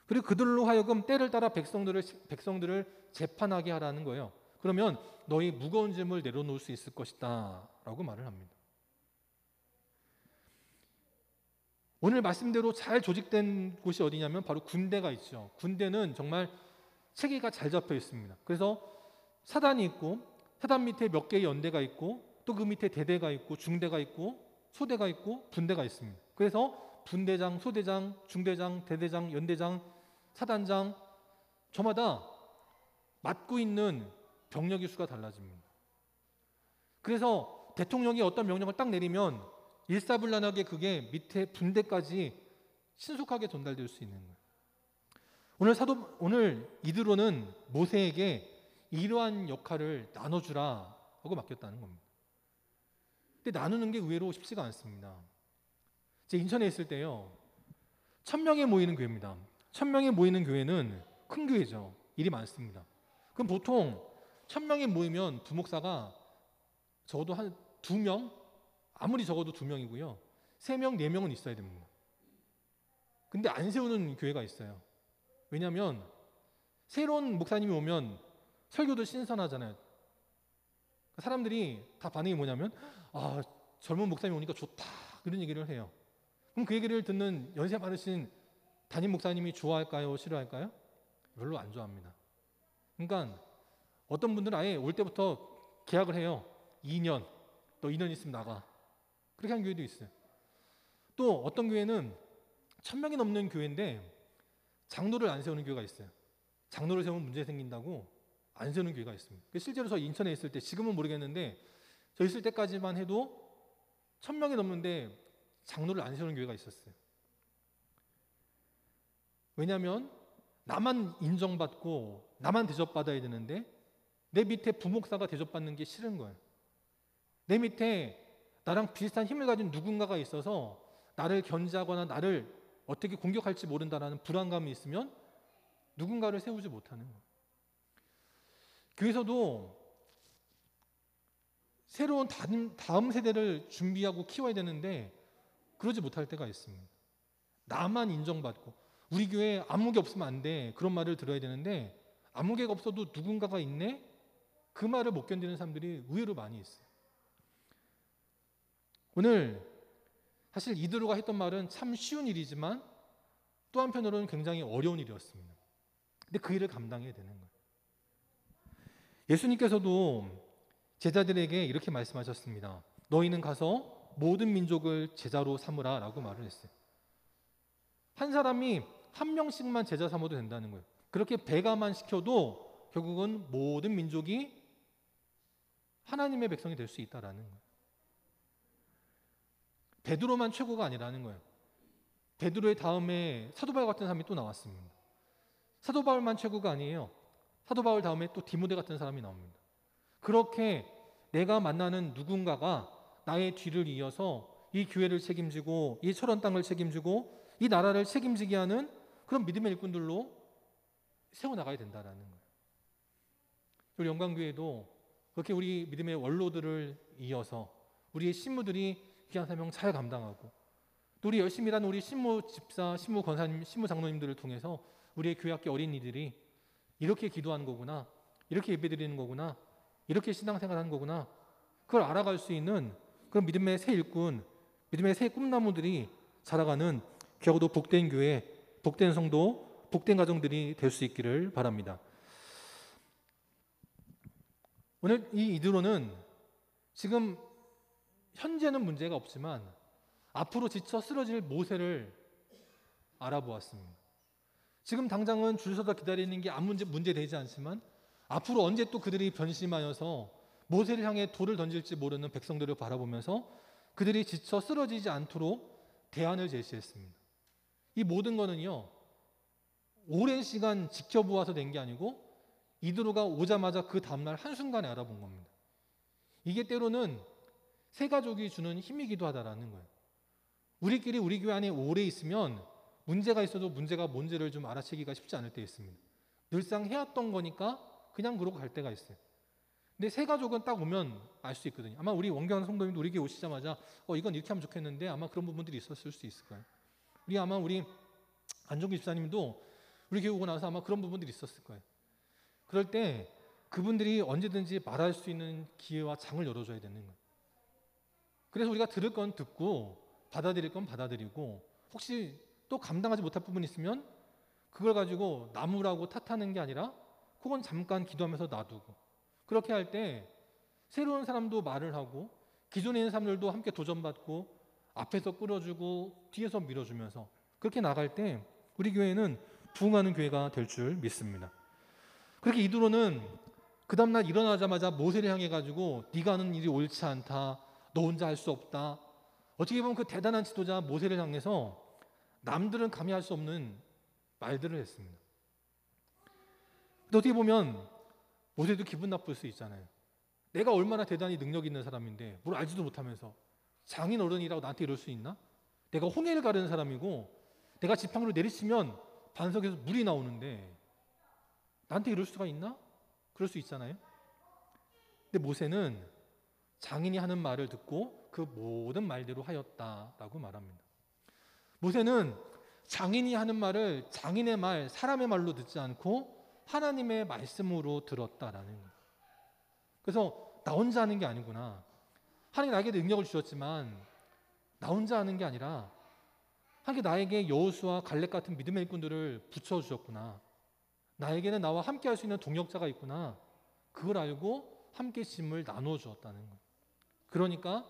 그리고 그들로 하여금 때를 따라 백성들을 재판하게 하라는 거예요. 그러면 너희 무거운 짐을 내려놓을 수 있을 것이다 라고 말을 합니다. 오늘 말씀대로 잘 조직된 곳이 어디냐면 바로 군대가 있죠. 군대는 정말 체계가 잘 잡혀 있습니다. 그래서 사단이 있고 사단 밑에 몇 개의 연대가 있고 또 그 밑에 대대가 있고 중대가 있고 소대가 있고 분대가 있습니다. 그래서 분대장, 소대장, 중대장, 대대장, 연대장, 사단장 저마다 맡고 있는 병력의 수가 달라집니다. 그래서 대통령이 어떤 명령을 딱 내리면 일사불란하게 그게 밑에 분대까지 신속하게 전달될 수 있는 거예요. 오늘 이드로는 모세에게 이러한 역할을 나눠주라 하고 맡겼다는 겁니다. 근데 나누는 게 의외로 쉽지가 않습니다. 제 인천에 있을 때요, 1,000명에 모이는 교회입니다. 1,000명에 모이는 교회는 큰 교회죠. 일이 많습니다. 그럼 보통 1,000명에 모이면 부목사가 적어도 한 2명, 아무리 적어도 2명이고요. 3명, 4명은 있어야 됩니다. 근데 안 세우는 교회가 있어요. 왜냐하면 새로운 목사님이 오면 설교도 신선하잖아요. 사람들이 다 반응이 뭐냐면 젊은 목사님이 오니까 좋다 그런 얘기를 해요. 그럼 그 얘기를 듣는 연세 많으신 담임 목사님이 좋아할까요? 싫어할까요? 별로 안 좋아합니다. 그러니까 어떤 분들은 아예 올 때부터 계약을 해요. 2년, 너 2년 있으면 나가. 그렇게 하는 교회도 있어요. 또 어떤 교회는 1,000명이 넘는 교회인데 장로를 안 세우는 교회가 있어요. 장로를 세우면 문제 생긴다고 안 세우는 교회가 있습니다. 실제로 저 인천에 있을 때, 지금은 모르겠는데 저 있을 때까지만 해도 1,000명이 넘는데 장로를 안 세우는 교회가 있었어요. 왜냐하면 나만 인정받고 나만 대접받아야 되는데 내 밑에 부목사가 대접받는 게 싫은 거예요. 내 밑에 나랑 비슷한 힘을 가진 누군가가 있어서 나를 견제하거나 나를 어떻게 공격할지 모른다라는 불안감이 있으면 누군가를 세우지 못하는 거예요. 교회에서도 새로운 다음 세대를 준비하고 키워야 되는데 그러지 못할 때가 있습니다. 나만 인정받고 우리 교회에 아무개 없으면 안 돼 그런 말을 들어야 되는데 아무개가 없어도 누군가가 있네? 그 말을 못 견디는 사람들이 의외로 많이 있어요. 오늘 사실 이드로가 했던 말은 참 쉬운 일이지만 또 한편으로는 굉장히 어려운 일이었습니다. 근데 그 일을 감당해야 되는 거예요. 예수님께서도 제자들에게 이렇게 말씀하셨습니다. 너희는 가서 모든 민족을 제자로 삼으라 라고 말을 했어요. 한 사람이 한 명씩만 제자 삼아도 된다는 거예요. 그렇게 배가만 시켜도 결국은 모든 민족이 하나님의 백성이 될 수 있다라는 거예요. 베드로만 최고가 아니라는 거예요. 베드로의 다음에 사도 바울 같은 사람이 또 나왔습니다. 사도 바울만 최고가 아니에요. 사도 바울 다음에 또 디모데 같은 사람이 나옵니다. 그렇게 내가 만나는 누군가가 나의 뒤를 이어서 이 교회를 책임지고 이 철원 땅을 책임지고 이 나라를 책임지게 하는 그런 믿음의 일꾼들로 세워나가야 된다는 거예요. 우리 영광교회도 그렇게 우리 믿음의 원로들을 이어서 우리의 신무들이 귀한 사명 잘 감당하고 또 우리 열심히 일하는 우리 신무 집사, 신무 권사님, 신무 장로님들을 통해서 우리의 교회학교 어린이들이 이렇게 기도하는 거구나, 이렇게 예배드리는 거구나, 이렇게 신앙생활하는 거구나, 그걸 알아갈 수 있는 그런 믿음의 새 일꾼, 믿음의 새 꿈나무들이 자라가는 귀하고도 복된 교회, 복된 성도, 복된 가정들이 될 수 있기를 바랍니다. 오늘 이 이드로는 지금 현재는 문제가 없지만 앞으로 지쳐 쓰러질 모세를 알아보았습니다. 지금 당장은 줄 서서 기다리는 게 아무 문제 되지 않지만 앞으로 언제 또 그들이 변심하여서 모세를 향해 돌을 던질지 모르는 백성들을 바라보면서 그들이 지쳐 쓰러지지 않도록 대안을 제시했습니다. 이 모든 거는요, 오랜 시간 지켜보아서 된 게 아니고 이드로가 오자마자 그 다음날 한순간에 알아본 겁니다. 이게 때로는 새 가족이 주는 힘이기도 하다라는 거예요. 우리끼리 우리 교회 안에 오래 있으면 문제가 있어도 문제가 뭔지를 좀 알아채기가 쉽지 않을 때 있습니다. 늘상 해왔던 거니까 그냥 그러고 갈 때가 있어요. 근데 새 가족은 딱 오면 알 수 있거든요. 아마 우리 원경한 성도님도 우리 교회 오시자마자 이건 이렇게 하면 좋겠는데 아마 그런 부분들이 있었을 수 있을 거예요. 우리 안종기 집사님도 우리 교회 오고 나서 아마 그런 부분들이 있었을 거예요. 그럴 때 그분들이 언제든지 말할 수 있는 기회와 장을 열어줘야 되는 거예요. 그래서 우리가 들을 건 듣고 받아들일 건 받아들이고 혹시 또 감당하지 못할 부분이 있으면 그걸 가지고 나무라고 탓하는 게 아니라 그건 잠깐 기도하면서 놔두고 그렇게 할 때 새로운 사람도 말을 하고 기존에 있는 사람들도 함께 도전받고 앞에서 끌어주고 뒤에서 밀어주면서 그렇게 나갈 때 우리 교회는 부흥하는 교회가 될 줄 믿습니다. 그렇게 이드로는 그 다음날 일어나자마자 모세를 향해 가지고 네가 하는 일이 옳지 않다, 너 혼자 할 수 없다, 어떻게 보면 그 대단한 지도자 모세를 향해서 남들은 감히 할 수 없는 말들을 했습니다. 근데 어떻게 보면 모세도 기분 나쁠 수 있잖아요. 내가 얼마나 대단히 능력 있는 사람인데 뭘 알지도 못하면서 장인 어른이라고 나한테 이럴 수 있나? 내가 홍해를 가르는 사람이고 내가 지팡이로 내리치면 반석에서 물이 나오는데 나한테 이럴 수가 있나? 그럴 수 있잖아요. 근데 모세는 장인이 하는 말을 듣고 그 모든 말대로 하였다라고 말합니다. 모세는 장인이 하는 말을 장인의 말, 사람의 말로 듣지 않고 하나님의 말씀으로 들었다라는 거예요. 그래서 나 혼자 하는 게 아니구나. 하나님 나에게 능력을 주셨지만 나 혼자 하는 게 아니라 하나님 나에게 여호수아 갈렙 같은 믿음의 일꾼들을 붙여주셨구나. 나에게는 나와 함께 할 수 있는 동역자가 있구나. 그걸 알고 함께 짐을 나눠 주었다는 거예요. 그러니까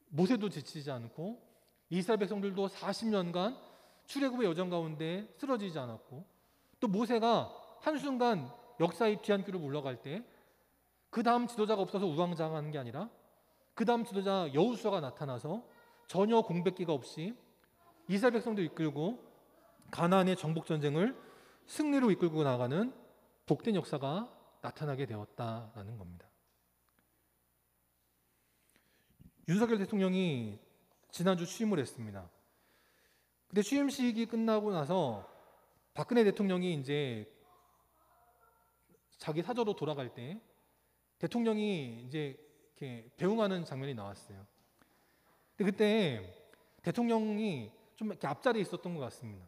모세도 지치지 않고 이스라엘 백성들도 40년간 출애굽의 여정 가운데 쓰러지지 않았고 또 모세가 한순간 역사의 뒤안길로 물러갈 때 그 다음 지도자가 없어서 우왕좌왕하는 게 아니라 그 다음 지도자 여호수아가 나타나서 전혀 공백기가 없이 이스라엘 백성들 이끌고 가나안의 정복 전쟁을 승리로 이끌고 나가는 복된 역사가 나타나게 되었다라는 겁니다. 윤석열 대통령이 지난주 취임을 했습니다. 근데 취임식이 끝나고 나서 박근혜 대통령이 이제 자기 사저로 돌아갈 때 대통령이 이제 이렇게 배웅하는 장면이 나왔어요. 근데 그때 대통령이 좀 이렇게 앞자리에 있었던 것 같습니다.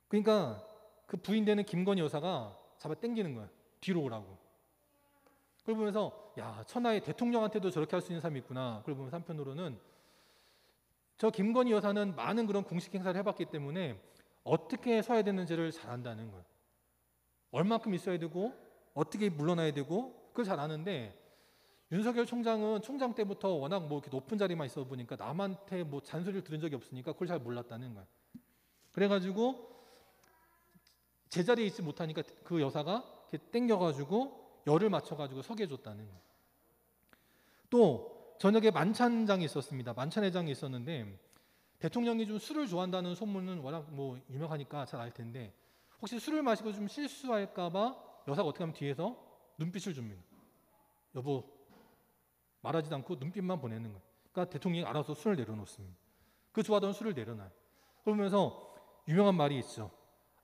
그러니까 그 부인 되는 김건희 여사가 잡아 당기는 거야. 뒤로 오라고. 그걸 보면서 야, 천하의 대통령한테도 저렇게 할 수 있는 사람이 있구나. 그걸 보면서 한편으로는 저 김건희 여사는 많은 그런 공식 행사를 해봤기 때문에 어떻게 서야 되는지를 잘 안다는 거예요. 얼만큼 있어야 되고 어떻게 물러나야 되고 그걸 잘 아는데 윤석열 총장은 총장 때부터 워낙 뭐 이렇게 높은 자리만 있어 보니까 남한테 뭐 잔소리를 들은 적이 없으니까 그걸 잘 몰랐다는 거예요. 그래가지고 제자리에 있지 못하니까 그 여사가 이렇게 땡겨가지고 열을 맞춰가지고 서게 해줬다는 거예요. 또 저녁에 만찬장이 있었습니다. 만찬회장이 있었는데 대통령이 좀 술을 좋아한다는 소문은 워낙 뭐 유명하니까 잘 알 텐데 혹시 술을 마시고 좀 실수할까봐 여사가 어떻게 하면 뒤에서 눈빛을 줍니다. 여보 말하지도 않고 눈빛만 보내는 거예요. 그러니까 대통령이 알아서 술을 내려놓습니다. 그 좋아하던 술을 내려놔요. 그러면서 유명한 말이 있죠.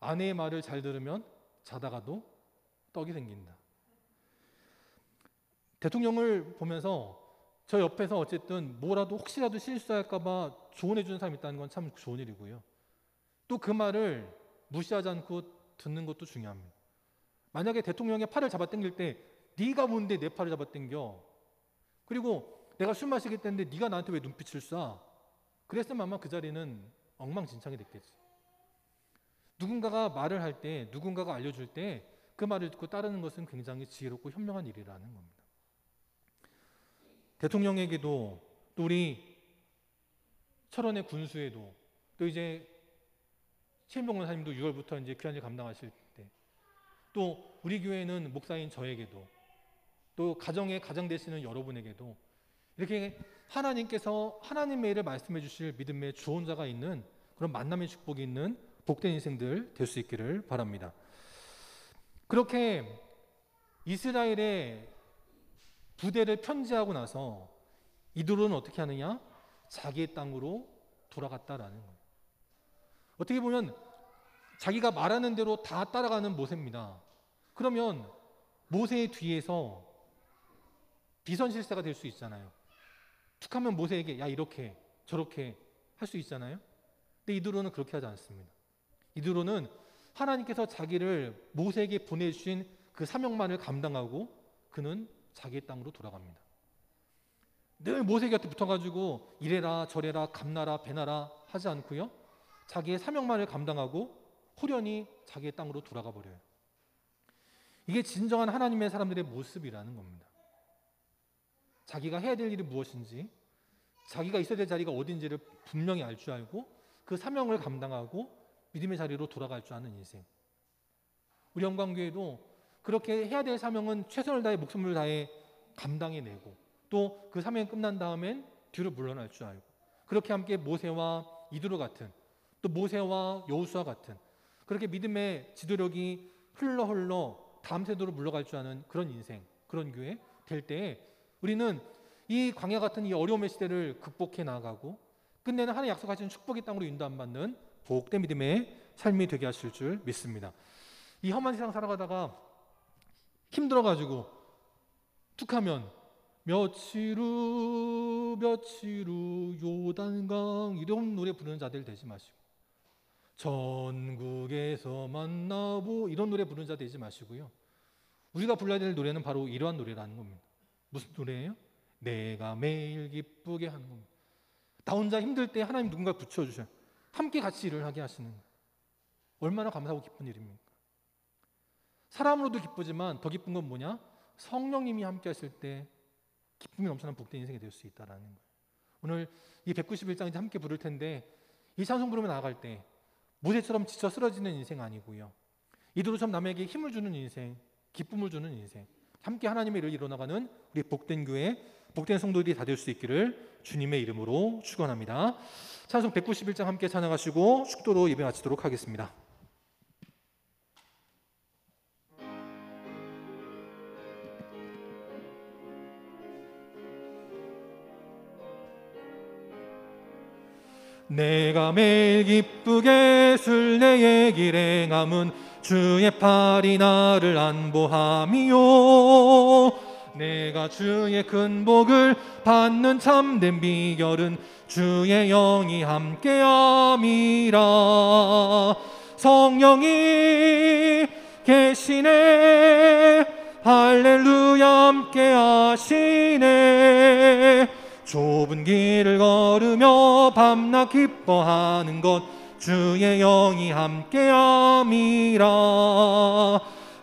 아내의 말을 잘 들으면 자다가도 떡이 생긴다. 대통령을 보면서 저 옆에서 어쨌든 뭐라도 혹시라도 실수할까봐 조언해 주는 사람이 있다는 건 참 좋은 일이고요. 또 그 말을 무시하지 않고 듣는 것도 중요합니다. 만약에 대통령의 팔을 잡아당길 때 네가 뭔데 내 팔을 잡아당겨? 그리고 내가 술 마시기 때문에 네가 나한테 왜 눈빛을 쏴? 그랬으면 아마 그 자리는 엉망진창이 됐겠지. 누군가가 말을 할 때, 누군가가 알려줄 때 그 말을 듣고 따르는 것은 굉장히 지혜롭고 현명한 일이라는 겁니다. 대통령에게도 또 우리 철원의 군수에도 또 이제 최인봉 원사님도 6월부터 이제 귀한 일 감당하실 때 또 우리 교회는 목사인 저에게도 또 가정의 가장 되시는 여러분에게도 이렇게 하나님께서 하나님의 일을 말씀해 주실 믿음의 주원자가 있는 그런 만남의 축복이 있는 복된 인생들 될 수 있기를 바랍니다. 그렇게 이스라엘의 부대를 편지하고 나서 이들은 어떻게 하느냐? 자기의 땅으로 돌아갔다라는 거예요. 어떻게 보면 자기가 말하는 대로 다 따라가는 모세입니다. 그러면 모세의 뒤에서 비선실세가 될 수 있잖아요. 툭하면 모세에게 야 이렇게 저렇게 할 수 있잖아요. 근데 이드로는 그렇게 하지 않습니다. 이드로는 하나님께서 자기를 모세에게 보내주신 그 사명만을 감당하고 그는 자기의 땅으로 돌아갑니다. 늘 모세 곁에 붙어가지고 이래라 저래라 감나라 배나라 하지 않고요. 자기의 사명만을 감당하고 호련히 자기의 땅으로 돌아가 버려요. 이게 진정한 하나님의 사람들의 모습이라는 겁니다. 자기가 해야 될 일이 무엇인지 자기가 있어야 될 자리가 어딘지를 분명히 알 줄 알고 그 사명을 감당하고 믿음의 자리로 돌아갈 줄 아는 인생. 우리 영광교회도 그렇게 해야 될 사명은 최선을 다해 목숨을 다해 감당해내고 또 그 사명이 끝난 다음엔 뒤로 물러날 줄 알고 그렇게 함께 모세와 이드로 같은, 또 모세와 여호수아 같은, 그렇게 믿음의 지도력이 흘러 다음 세대로 물러갈 줄 아는 그런 인생, 그런 교회 될 때에 우리는 이 광야 같은 이 어려움의 시대를 극복해 나가고 끝내는 하나님 약속하신 축복의 땅으로 인도받는 복된 믿음의 삶이 되게 하실 줄 믿습니다. 이 험한 세상 살아가다가 힘들어가지고 툭하면 며칠 후 요단강 이런 노래 부르는 자들 되지 마시고, 전국에서 만나보 이런 노래 부르는 자 되지 마시고요. 우리가 불러야 될 노래는 바로 이러한 노래라는 겁니다. 무슨 노래예요? 내가 매일 기쁘게 하는 겁니다. 나 혼자 힘들 때 하나님 누군가 붙여주셔요. 함께 같이 일을 하게 하시는 거예요. 얼마나 감사하고 기쁜 일입니까? 사람으로도 기쁘지만 더 기쁜 건 뭐냐? 성령님이 함께 하실 때 기쁨이 넘치는 복된 인생이 될 수 있다는 거예요. 오늘 이 191장 이제 함께 부를 텐데, 이 찬송 부르며 나아갈 때 모세처럼 지쳐 쓰러지는 인생 아니고요, 이도로처럼 남에게 힘을 주는 인생, 기쁨을 주는 인생, 함께 하나님의 일을 이뤄나가는 우리 복된 교회, 복된 성도들이 다 될 수 있기를 주님의 이름으로 축원합니다. 찬송 191장 함께 찬양하시고 축도로 예배 마치도록 하겠습니다. 내가 매일 기쁘게 순례의 길 행함은 주의 팔이 나를 안보함이요, 내가 주의 큰 복을 받는 참된 비결은 주의 영이 함께함이라. 성령이 계시네, 할렐루야 함께하시네. 좁은 길을 걸으며 밤낮 기뻐하는 것 주의 영이 함께함이라.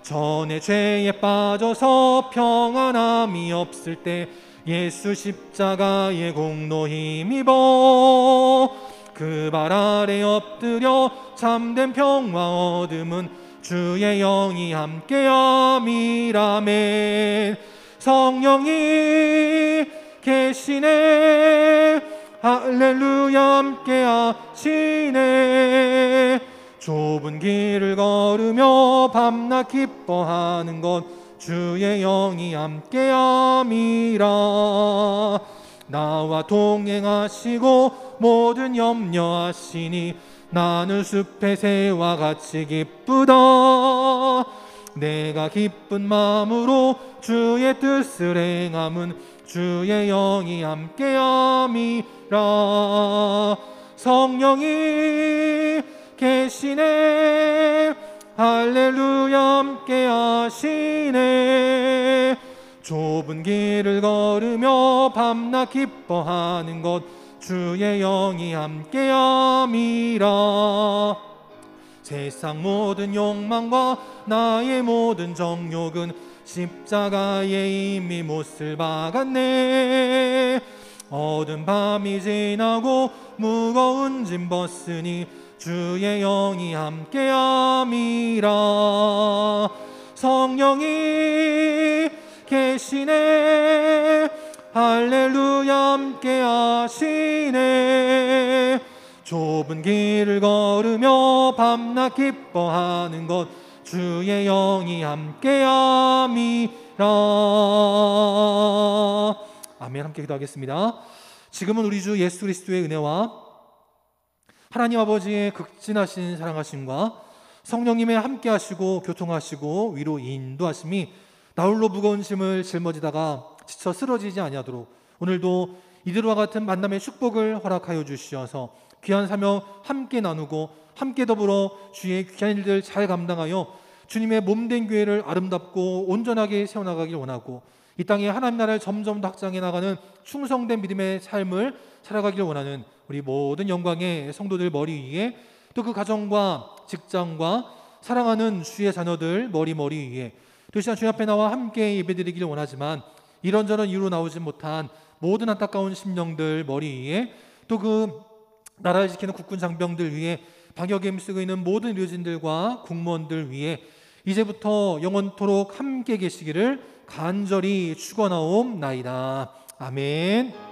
전에 죄에 빠져서 평안함이 없을 때 예수 십자가의 공로 힘입어 그 발 아래 엎드려 참된 평화 얻음은 주의 영이 함께함이라멘. 성령이 계시네, 할렐루야 함께하시네. 좁은 길을 걸으며 밤낮 기뻐하는 것 주의 영이 함께함이라. 나와 동행하시고 모든 염려하시니 나는 숲의 새와 같이 기쁘다. 내가 기쁜 마음으로 주의 뜻을 행함은 주의 영이 함께함이라. 성령이 계시네, 할렐루야 함께하시네. 좁은 길을 걸으며 밤낮 기뻐하는 것 주의 영이 함께함이라. 세상 모든 욕망과 나의 모든 정욕은 십자가에 이미 못을 박았네. 어두운 밤이 지나고 무거운 짐 벗으니 주의 영이 함께함이라. 성령이 계시네, 할렐루야 함께하시네. 좁은 길을 걸으며 밤낮 기뻐하는 것 주의 영이 함께함이라. 아멘. 함께 기도하겠습니다. 지금은 우리 주 예수 그리스도의 은혜와 하나님 아버지의 극진하신 사랑하심과 성령님의 함께하시고 교통하시고 위로 인도하심이 나홀로 무거운 짐을 짊어지다가 지쳐 쓰러지지 아니하도록 오늘도 이들과 같은 만남의 축복을 허락하여 주시어서 귀한 사명 함께 나누고 함께 더불어 주의 귀한 일들 잘 감당하여 주님의 몸된 교회를 아름답고 온전하게 세워나가길 원하고 이 땅에 하나님 나라를 점점 더 확장해 나가는 충성된 믿음의 삶을 살아가길 원하는 우리 모든 영광의 성도들 머리 위에, 또 그 가정과 직장과 사랑하는 주의 자녀들 머리 위에, 또 시간 주님 앞에 나와 함께 예배드리길 원하지만 이런저런 이유로 나오지 못한 모든 안타까운 심령들 머리 위에, 또 그 나라를 지키는 국군 장병들 위에, 방역에 힘쓰고 있는 모든 의료진들과 공무원들 위에 이제부터 영원토록 함께 계시기를 간절히 축원하옵나이다. 아멘.